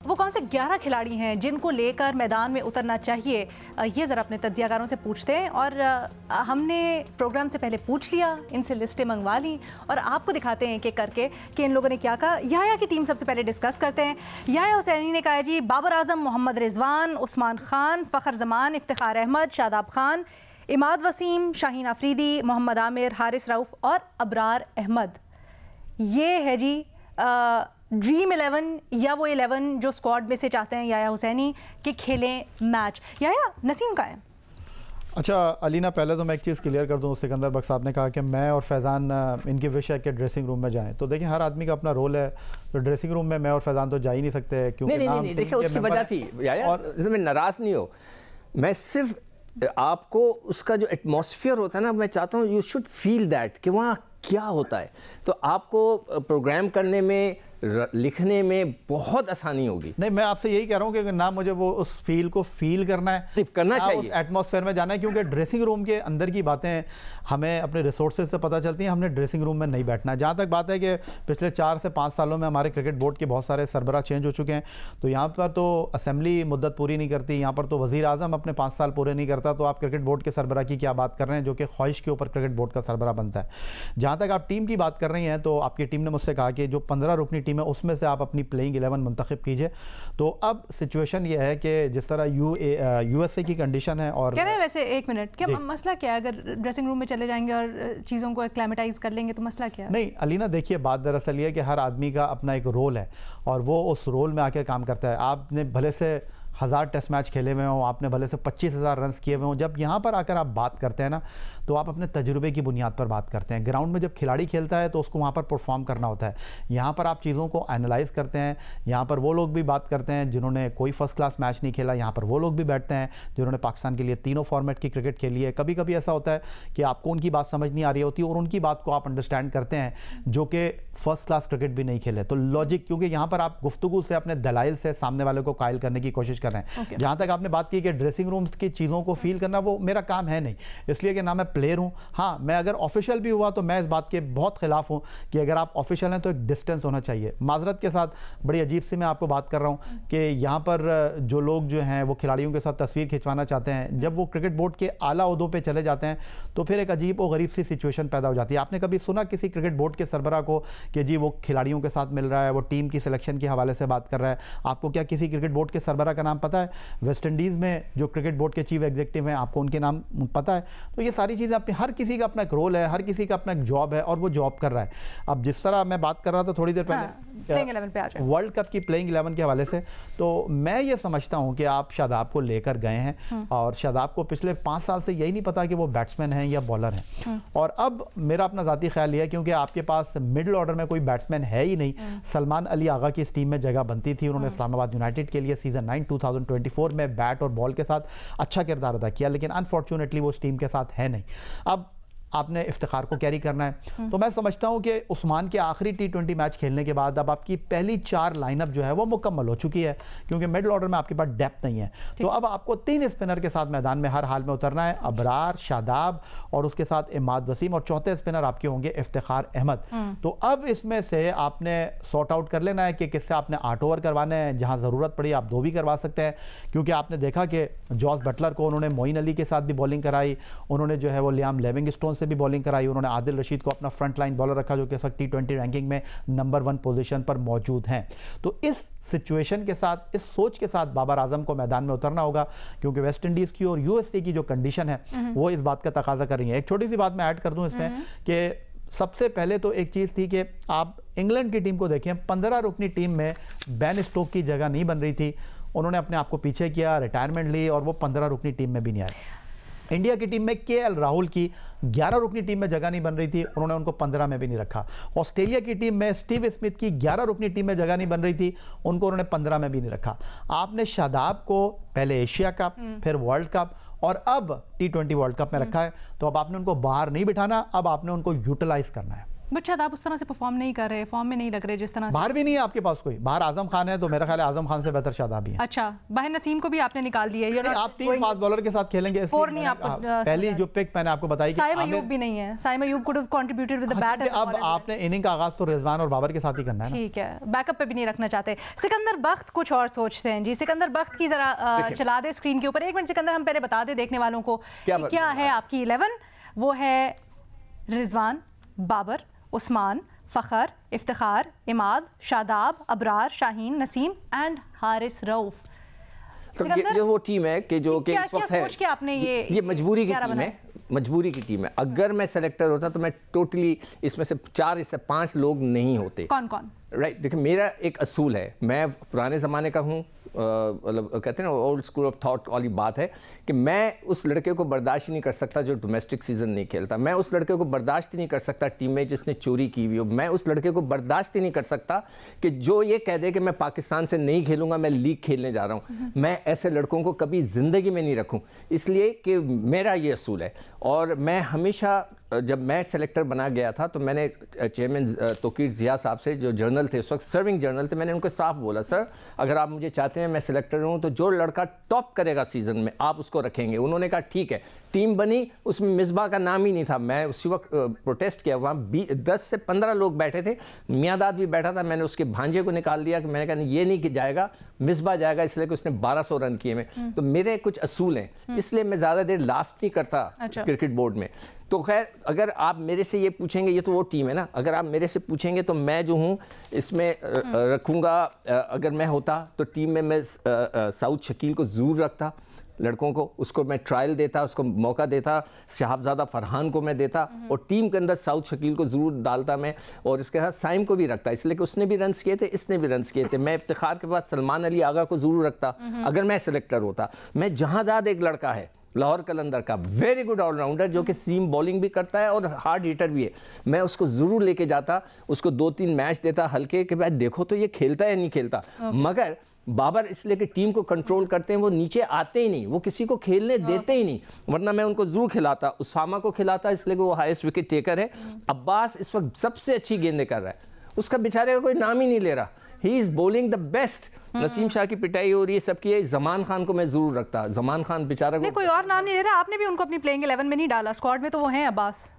वो कौन से 11 खिलाड़ी हैं जिनको लेकर मैदान में उतरना चाहिए, ये ज़रा अपने तज्जियाकारों से पूछते हैं। और हमने प्रोग्राम से पहले पूछ लिया, इनसे लिस्टें मंगवा ली और आपको दिखाते हैं एक करके कि इन लोगों ने क्या कहा। याया की टीम सबसे पहले डिस्कस करते हैं। याया हुसैनी ने कहा जी बाबर आजम, मोहम्मद रिजवान, उस्मान खान, फ़खर जमान, इफ्तिखार अहमद, शादाब खान, इमाद वसीम, शाहीन आफरीदी, मोहम्मद आमिर, हारिस रऊफ़ और अबरार अहमद। ये है जी ड्रीम 11 या वो 11 जो स्क्वाड में से चाहते हैं याया हुसैनी कि खेलें मैच। याया, नसीम का है। अच्छा अलीना, पहले तो मैं एक चीज़ क्लियर कर दूं, सिकंदर बख्श साहब ने कहा कि मैं और फैज़ान इनकी विश है कि ड्रेसिंग रूम में जाएं। तो देखिए हर आदमी का अपना रोल है, तो ड्रेसिंग रूम में मैं और फैज़ान तो जा ही नहीं सकते क्योंकि नहीं, देखिए उसकी वजह थी याया, और इसमें नाराज़ नहीं हो, मैं सिर्फ आपको उसका जो एटमॉस्फेयर होता है ना, मैं चाहता हूँ यू शुड फील दैट कि वहाँ क्या होता है, तो आपको प्रोग्राम करने में, लिखने में बहुत आसानी होगी। नहीं, मैं आपसे यही कह रहा हूँ कि ना मुझे वो उस फील को फील करना है, करना चाहिए, उस एटमॉस्फेयर में जाना है, क्योंकि ड्रेसिंग रूम के अंदर की बातें हमें अपने रिसोर्सेज से पता चलती हैं। हमने ड्रेसिंग रूम में नहीं बैठना है। जहाँ तक बात है कि पिछले 4 से 5 सालों में हमारे क्रिकेट बोर्ड के बहुत सारे सरबराह चेंज हो चुके हैं, तो यहाँ पर तो असेंबली मुद्दत पूरी नहीं करती, यहाँ पर तो वज़ीर आज़म अपने 5 साल पूरे नहीं करता, तो आप क्रिकेट बोर्ड के सरबराह की क्या बात कर रहे हैं, जो कि ख्वाहिश के ऊपर क्रिकेट बोर्ड का सरबराह बनता है। जहाँ तक आप टीम की बात कर रही हैं, तो आपकी टीम ने मुझसे कहा कि जो 15 रुकनी टीम है उसमें से आप अपनी प्लेइंग 11 मुंतखब कीजिए। तो अब सिचुएशन ये है कि जिस तरह यूएसए की कंडीशन है, और कह रहे हैं वैसे, एक मिनट, क्या मसला क्या है? अगर ड्रेसिंग रूम में चले जाएंगे और चीज़ों को एक्लेमेटाइज कर लेंगे तो मसला क्या है? नहीं अलीना, देखिए बात दरअसल ये है कि हर आदमी का अपना एक रोल है और वो उस रोल में आके काम करता है। आपने भले से 1000 टेस्ट मैच खेले हुए हों, आपने भले से 25,000 रन किए हुए हों, जब यहाँ पर आकर आप बात करते हैं ना, तो आप अपने तजुर्बे की बुनियाद पर बात करते हैं। ग्राउंड में जब खिलाड़ी खेलता है तो उसको वहाँ पर परफॉर्म करना होता है। यहाँ पर आप चीज़ों को एनालाइज करते हैं। यहाँ पर वो लोग भी बात करते हैं जिन्होंने कोई फर्स्ट क्लास मैच नहीं खेला, यहाँ पर वो लोग भी बैठते हैं जिन्होंने पाकिस्तान के लिए तीनों फॉर्मेट की क्रिकेट खेली है। कभी कभी ऐसा होता है कि आपको उनकी बात समझ नहीं आ रही होती और उनकी बात को आप अंडरस्टैंड करते हैं जो कि फर्स्ट क्लास क्रिकेट भी नहीं खेले। तो लॉजिक, क्योंकि यहाँ पर आप गुफ्तगू से, अपने दलाइल से सामने वाले को कायल करने की कोशिश कर रहे हैं। जहाँ तक आपने बात की कि ड्रेसिंग रूम्स की चीज़ों को फील करना, वो मेरा काम है नहीं, इसलिए कि ना मैं प्लेयर हूँ। हाँ, मैं अगर ऑफिशियल भी हुआ तो मैं इस बात के बहुत खिलाफ हूँ कि अगर आप ऑफिशियल हैं तो एक डिस्टेंस होना चाहिए। माजरत के साथ बड़ी अजीब सी मैं आपको बात कर रहा हूँ कि यहाँ पर जो लोग जो हैं वो खिलाड़ियों के साथ तस्वीर खिंचवाना चाहते हैं, जब वो क्रिकेट बोर्ड के आला ओहदों पर चले जाते हैं तो फिर एक अजीब और गरीब सी सिचुएशन पैदा हो जाती है। आपने कभी सुना किसी क्रिकेट बोर्ड के सरबराह को कि जी वो खिलाड़ियों के साथ मिल रहा है, वो टीम की सिलेक्शन के हवाले से बात कर रहा है? आपको क्या किसी क्रिकेट बोर्ड के सरबराह का नाम पता है? वेस्ट इंडीज़ में जो क्रिकेट बोर्ड के चीफ एग्जीक्यूटिव हैं, आपको उनके नाम पता है? तो ये सारी चीज़ें अपने, हर किसी का अपना एक रोल है, हर किसी का अपना एक जॉब है और वो जॉब कर रहा है। अब जिस तरह मैं बात कर रहा था थोड़ी देर पहले वर्ल्ड कप की प्लेइंग 11 के हवाले से, तो मैं ये समझता हूँ कि आप शादाब को लेकर गए हैं और शादाब को पिछले 5 साल से यही नहीं पता कि वो बैट्समैन हैं या बॉलर हैं। और अब मेरा अपना ज़ाती ख्याल ये है, क्योंकि आपके पास मिडिल ऑर्डर में कोई बैट्समैन है ही नहीं। सलमान अली आगा की इस टीम में जगह बनती थी, उन्होंने इस्लामाबाद यूनाइटेड के लिए सीजन 9 2024 में बैट और बॉल के साथ अच्छा किरदार अदा किया, लेकिन अनफॉर्चुनेटली वो उस टीम के साथ है नहीं। अब आपने इफ्तिखार को कैरी करना है, तो मैं समझता हूं कि उस्मान के आखिरी T20 मैच खेलने के बाद अब आपकी पहली 4 लाइनअप जो है वो मुकम्मल हो चुकी है, क्योंकि मिडिल ऑर्डर में आपके पास डेप्थ नहीं है। तो अब आपको 3 स्पिनर के साथ मैदान में हर हाल में उतरना है, अबरार, शादाब और उसके साथ इमाद वसीम, और चौथे स्पिनर आपके होंगे इफ्तिखार अहमद। तो अब इसमें से आपने सॉर्ट आउट कर लेना है कि किससे आपने 8 ओवर करवाने हैं। जहां ज़रूरत पड़ी आप 2 भी करवा सकते हैं, क्योंकि आपने देखा कि जॉस बटलर को उन्होंने मोइन अली के साथ भी बॉलिंग कराई, उन्होंने जो है वो लियाम लिविंगस्टोन से भी बॉलिंग कराई, उन्होंने आदिल रशीद को अपना फ्रंट लाइन बॉलर रखा जो कि इस वक्त T20 रैंकिंग में नंबर 1 पोजीशन पर मौजूद हैं। तो इस सिचुएशन के साथ, इस सोच के साथ बाबर आजम को मैदान में उतरना होगा, क्योंकि वेस्ट इंडीज की और यूएसए की जो कंडीशन है वो इस बात का तकाजा कर रही है। एक छोटी सी बात मैं ऐड कर दूं इसमें कि सबसे पहले तो एक चीज़ थी कि आप इंग्लैंड की टीम को देखें, 15 रुकनी टीम में बेन स्टोक की जगह नहीं बन रही थी, उन्होंने अपने आप को पीछे किया, रिटायरमेंट ली और वो 15 रुकनी टीम में भी नहीं आए। इंडिया की टीम में KL राहुल की 11 रुकनी टीम में जगह नहीं बन रही थी, उन्होंने उनको 15 में भी नहीं रखा। ऑस्ट्रेलिया की टीम में स्टीव स्मिथ की 11 रुकनी टीम में जगह नहीं बन रही थी, उनको उन्होंने 15 में भी नहीं रखा। आपने शादाब को पहले एशिया कप, फिर वर्ल्ड कप और अब T20 वर्ल्ड कप में रखा है, तो अब आपने उनको बाहर नहीं बिठाना, अब आपने उनको यूटिलाइज करना है। बट शायद आप उस तरह से परफॉर्म नहीं कर रहे, फॉर्म में नहीं लग रहे जिस तरह से। बाहर भी नहीं है आपके पास कोई, बाहर आजम खान है तो मेरा ख्याल है आजम खान से बेहतर शादाब भी है। अच्छा, बाहर नसीम को भी आपने निकाल दिया है। आप 3 फास्ट बॉलर के साथ खेलेंगे, पहली जो पिक मैंने आपको बताई कि साइम अयूब भी नहीं है। Saim Ayub could have contributed with the bat. अब आपने इनिंग का आगाज तो रिजवान और बाबर के साथ ही करना है ना। ठीक है, बैकअप पे भी नहीं रखना चाहते। सिकंदर बख्त कुछ और सोचते हैं जी। सिकंदर बख्त की जरा चला दे स्क्रीन के ऊपर। एक मिनट सिकंदर, हम पहले बता दे देखने वालों को क्या है आपकी 11। वो है रिजवान, बाबर, उस्मान, फ़खर, इफ्तिखार, इमाद, शादाब, अबरार, शाहीन, नसीम एंड हारिस रऊफ। तो ये वो टीम है कि जो कि इस वक्त है, सोच के आपने ये मजबूरी की टीम है, मजबूरी की टीम है। अगर मैं सेलेक्टर होता तो मैं टोटली इसमें से 4 से 5 लोग नहीं होते। कौन कौन? राइट, देखिए मेरा एक असूल है, मैं पुराने ज़माने का हूँ, मतलब कहते हैं ना ओल्ड स्कूल ऑफ थॉट वाली बात है कि मैं उस लड़के को बर्दाश्त ही नहीं कर सकता जो डोमेस्टिक सीज़न नहीं खेलता। मैं उस लड़के को बर्दाश्त ही नहीं कर सकता टीम में जिसने चोरी की हुई हो। मैं उस लड़के को बर्दाश्त ही नहीं कर सकता कि जो ये कह दे कि मैं पाकिस्तान से नहीं खेलूँगा, मैं लीग खेलने जा रहा हूँ। मैं ऐसे लड़कों को कभी ज़िंदगी में नहीं रखूँ, इसलिए कि मेरा ये असूल है। और मैं हमेशा जब मैं सेलेक्टर बना गया था तो मैंने चेयरमैन तोकीर ज़िया साहब से, जो जर्नल थे उस वक्त, सर्विंग जर्नल थे, मैंने उनको साफ बोला, सर अगर आप मुझे चाहते हैं मैं सेलेक्टर हूँ तो जो लड़का टॉप करेगा सीज़न में आप उसको रखेंगे। उन्होंने कहा ठीक है। टीम बनी, उसमें मिसबा का नाम ही नहीं था। मैं उसी वक्त प्रोटेस्ट किया, वहाँ 10 से 15 लोग बैठे थे, मियादाद भी बैठा था। मैंने उसके भांजे को निकाल दिया कि मैंने कहा ये नहीं कि जाएगा, मिसबा जाएगा, इसलिए कि उसने 1200 रन किए में। तो मेरे कुछ असूल हैं, इसलिए मैं ज़्यादा देर लास्ट नहीं करता क्रिकेट बोर्ड में। तो खैर अगर आप मेरे से ये पूछेंगे, ये तो वो टीम है ना, अगर आप मेरे से पूछेंगे तो मैं जो हूँ इसमें रखूँगा, अगर मैं होता तो टीम में मैं साउद शकील को ज़रूर रखता, लड़कों को, उसको मैं ट्रायल देता, उसको मौका देता, शहाबजादा फरहान को मैं देता और टीम के अंदर साउद शकील को ज़रूर डालता मैं, और इसके साथ साइम को भी रखता, इसलिए कि उसने भी रन्स किए थे, इसने भी रन्स किए थे। मैं इफ्तिखार के बाद सलमान अली आगा को ज़रूर रखता अगर मैं सेलेक्टर होता। मैं जहांदाद एक लड़का है लाहौर कलंदर का, वेरी गुड ऑलराउंडर, जो कि सीम बॉलिंग भी करता है और हार्ड हिटर भी है, मैं उसको ज़रूर लेके जाता, उसको 2-3 मैच देता हल्के के बाद, देखो तो ये खेलता है नहीं खेलता। मगर बाबर इसलिए कि टीम को कंट्रोल करते हैं, वो नीचे आते ही नहीं, वो किसी को खेलने देते ही नहीं, वरना मैं उनको ज़रूर खिलाता। उसामा को खिलाता इसलिए कि वो हाईएस्ट विकेट टेकर है। अब्बास इस वक्त सबसे अच्छी गेंदें कर रहा है, उसका बेचारे का कोई नाम ही नहीं ले रहा, he is bowling the best. Naseem Shah की पिटाई हो रही है सबकी है। जमान खान को मैं जरूर रखता, जमान खान बेचारा को कोई और नाम नहीं ले रहा। आपने भी उनको अपनी प्लेइंग 11 में नहीं डाला, स्क्वाड में तो वो हैं अब्बास,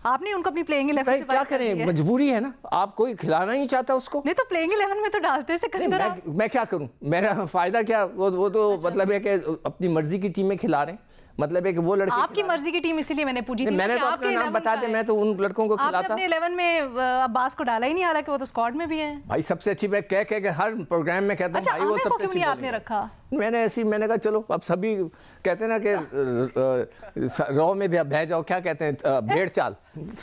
आपने उनको अपनी प्लेइंग 11 से क्या करें, मजबूरी है ना, आप कोई खिलाना ही चाहता उसको, नहीं तो प्लेइंग 11 में तो डालते सिकंदर। मैं क्या करूं, मेरा फायदा क्या, वो तो मतलब है कि अपनी मर्जी की टीम में खिला रहे हैं, मतलब है कि वो लड़के आपकी मर्जी की टीम, इसीलिए मैंने पूछी थी। मैंने तो अपना नाम बता दिया, मैं तो उन लड़कों को खिलाता। आपने अपने 11 में अब्बास को डाला ही नहीं, हालांकि वो तो स्क्वाड में भी है। भाई सबसे अच्छी बात कह के हर प्रोग्राम में कहता हूं भाई वो सबसे अच्छी, आपने रखा, मैंने कहा चलो अब सभी कहते हैं ना कि रॉ में भी बह जाओ, क्या कहते हैं भेड़ चाल,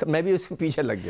मैं भी उसके पीछे लग गया।